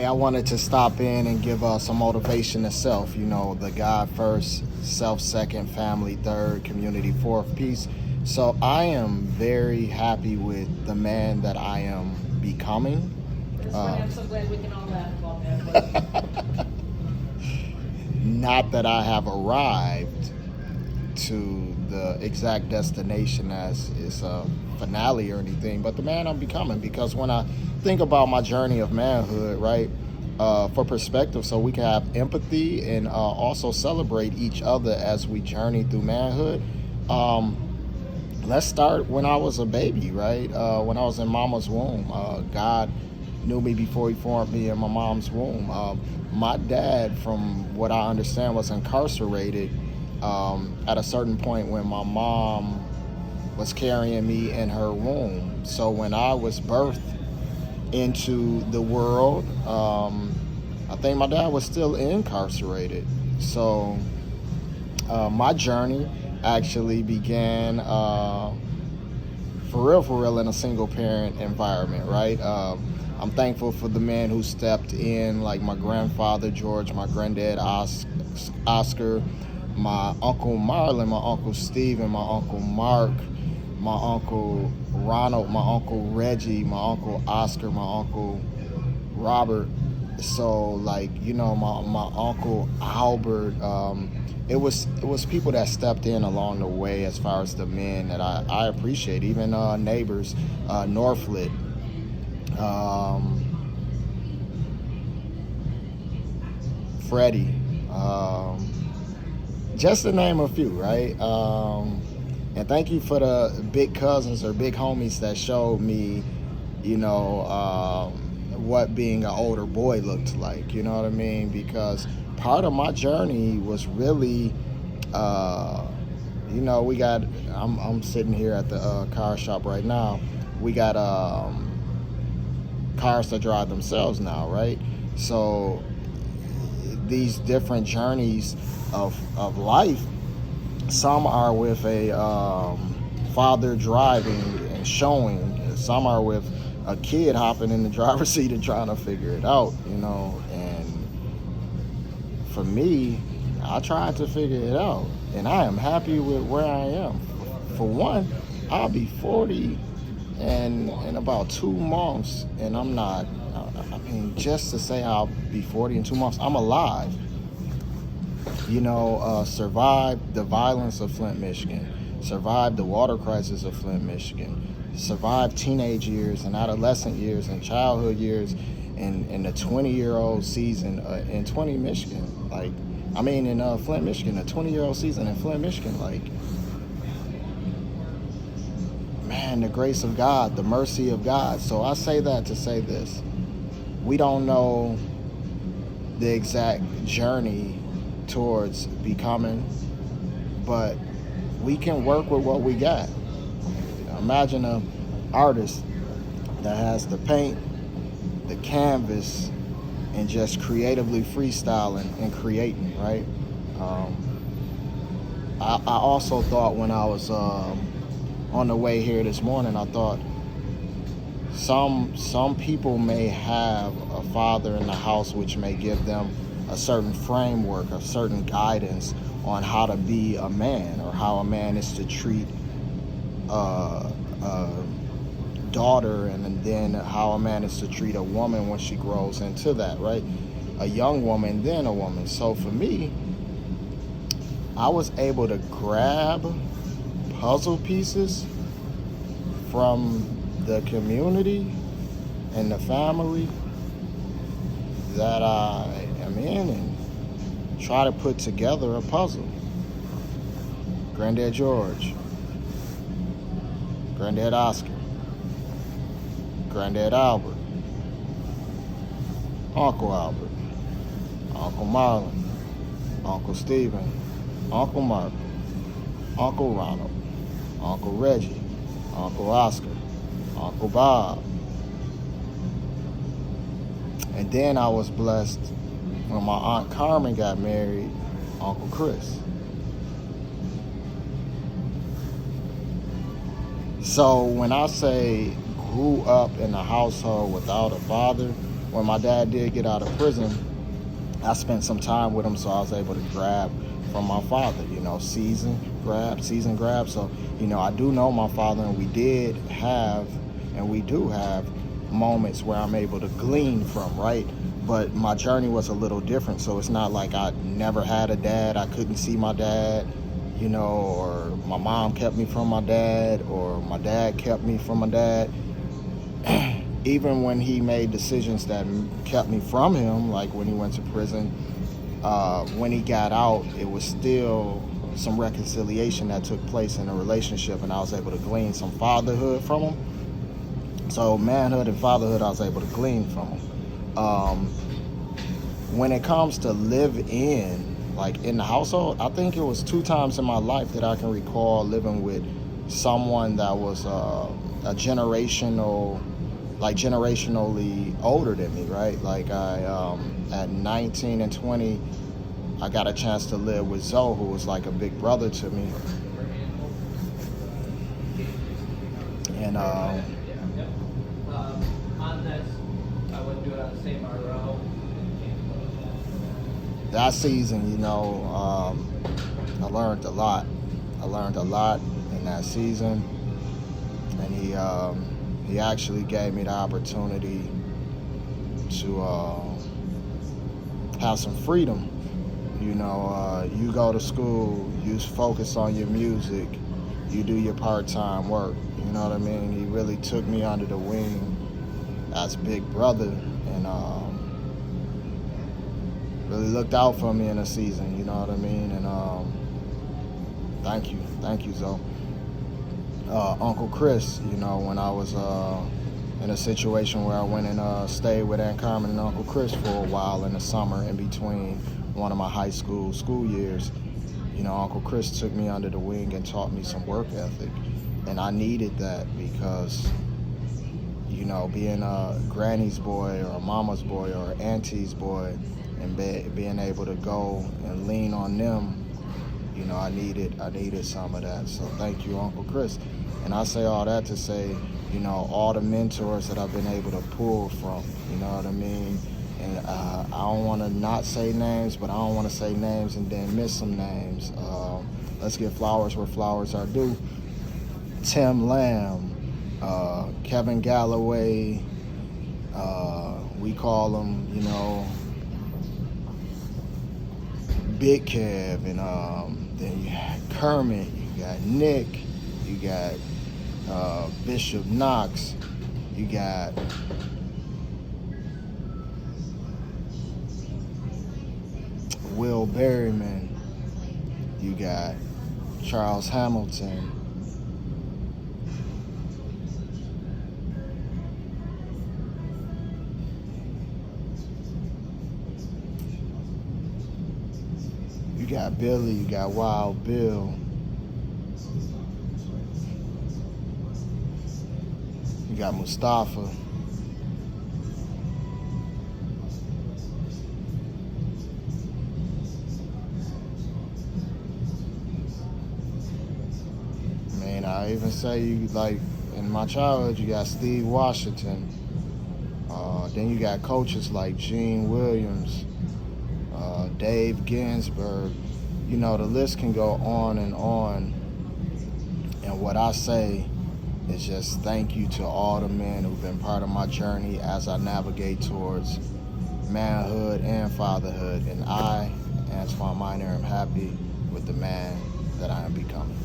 Hey, I wanted to stop in and give some motivation to self. You know, the God first, self second, family third, community fourth, peace. So I am very happy with the man that I am becoming. That's funny. I'm so glad we can all laugh about that. Not that I have arrived to the exact destination as is a finale or anything, but the man I'm becoming. Because when I think about my journey of manhood, right, for perspective, so we can have empathy and also celebrate each other as we journey through manhood. Let's start when I was a baby, right? When I was in mama's womb. God knew me before he formed me in my mom's womb. My dad, from what I understand, was incarcerated at a certain point when my mom was carrying me in her womb. So when I was birthed into the world, I think my dad was still incarcerated. So my journey actually began for real in a single parent environment, right? I'm thankful for the men who stepped in, like my grandfather George, my granddad Oscar, my uncle Marlon, my uncle Stephen, my uncle Mark, my uncle Ronald, my uncle Reggie, my uncle Oscar, my uncle Robert. So like, you know, my uncle Albert. It was people that stepped in along the way as far as the men that I appreciate. Even neighbors, Northlet, Freddie, just to name a few, right? And thank you for the big cousins or big homies that showed me, you know, what being an older boy looked like. You know what I mean? Because part of my journey was really, you know, I'm sitting here at the car shop right now. We got cars that drive themselves now, right? So these different journeys of life, some are with a father driving and showing, some are with a kid hopping in the driver's seat and trying to figure it out, you know. And for me, I tried to figure it out, and I am happy with where I am. For one, I'll be 40 in about 2 months, and I'm not, I mean, just to say I'll be 40 in 2 months, I'm alive. You know, survived the violence of Flint, Michigan, survived the water crisis of Flint, Michigan, survived teenage years and adolescent years and childhood years in the 20-year-old season in 20 Michigan. Like, I mean, in Flint, Michigan, a 20-year-old season in Flint, Michigan. Like, man, the grace of God, the mercy of God. So I say that to say this. We don't know the exact journey towards becoming, but we can work with what we got. Imagine an artist that has the paint, the canvas, and just creatively freestyling and creating, right? I also thought when I was on the way here this morning, I thought some people may have a father in the house which may give them a certain framework, a certain guidance on how to be a man, or how a man is to treat a daughter, and then how a man is to treat a woman when she grows into that, right? A young woman, then a woman. So for me, I was able to grab puzzle pieces from the community and the family that I am in and try to put together a puzzle. Granddad George, Granddad Oscar, Granddad Albert, Uncle Albert, Uncle Marlon, Uncle Stephen, Uncle Mark, Uncle Ronald, Uncle Reggie, Uncle Oscar, Uncle Bob. And then I was blessed when my Aunt Carmen got married, Uncle Chris. So when I say grew up in a household without a father, when my dad did get out of prison, I spent some time with him, so I was able to grab from my father, season grab. So, I do know my father, and we did have, and we do have moments where I'm able to glean from, right? But my journey was a little different, so it's not like I never had a dad, I couldn't see my dad, or my mom kept me from my dad, or my dad kept me from my dad. Even when he made decisions that kept me from him, like when he went to prison, when he got out, it was still some reconciliation that took place in the relationship, and I was able to glean some fatherhood from him. So manhood and fatherhood, I was able to glean from him. When it comes to live in, like in the household, I think it was 2 times in my life that I can recall living with someone that was generationally older than me, right? Like at 19 and 20, I got a chance to live with Zoe, who was like a big brother to me. And on this, I would do it on the same row. that season, I learned a lot. I learned a lot in that season, and he actually gave me the opportunity to have some freedom. You go to school, you focus on your music, you do your part-time work. You know what I mean? He really took me under the wing as big brother, and really looked out for me in a season. You know what I mean? And thank you, Zoe. Uncle Chris, when I was in a situation where I went and stayed with Aunt Carmen and Uncle Chris for a while in the summer in between one of my high school years. Uncle Chris took me under the wing and taught me some work ethic, and I needed that because being a granny's boy or a mama's boy or an auntie's boy, and being able to go and lean on them, I needed some of that. So thank you, Uncle Chris. And I say all that to say, all the mentors that I've been able to pull from, you know what I mean? And I don't want to not say names, but I don't want to say names and then miss some names. Let's give flowers where flowers are due. Tim Lamb, Kevin Galloway, we call him, Big Kev, and then you got Kermit, you got Nick, you got Bishop Knox, you got Will Berryman, you got Charles Hamilton, you got Billy, you got Wild Bill, you got Mustafa, I even say in my childhood, you got Steve Washington. Then you got coaches like Gene Williams, Dave Ginsburg. The list can go on and on. And what I say is just thank you to all the men who've been part of my journey as I navigate towards manhood and fatherhood. And I, Antoine Minor, am happy with the man that I am becoming.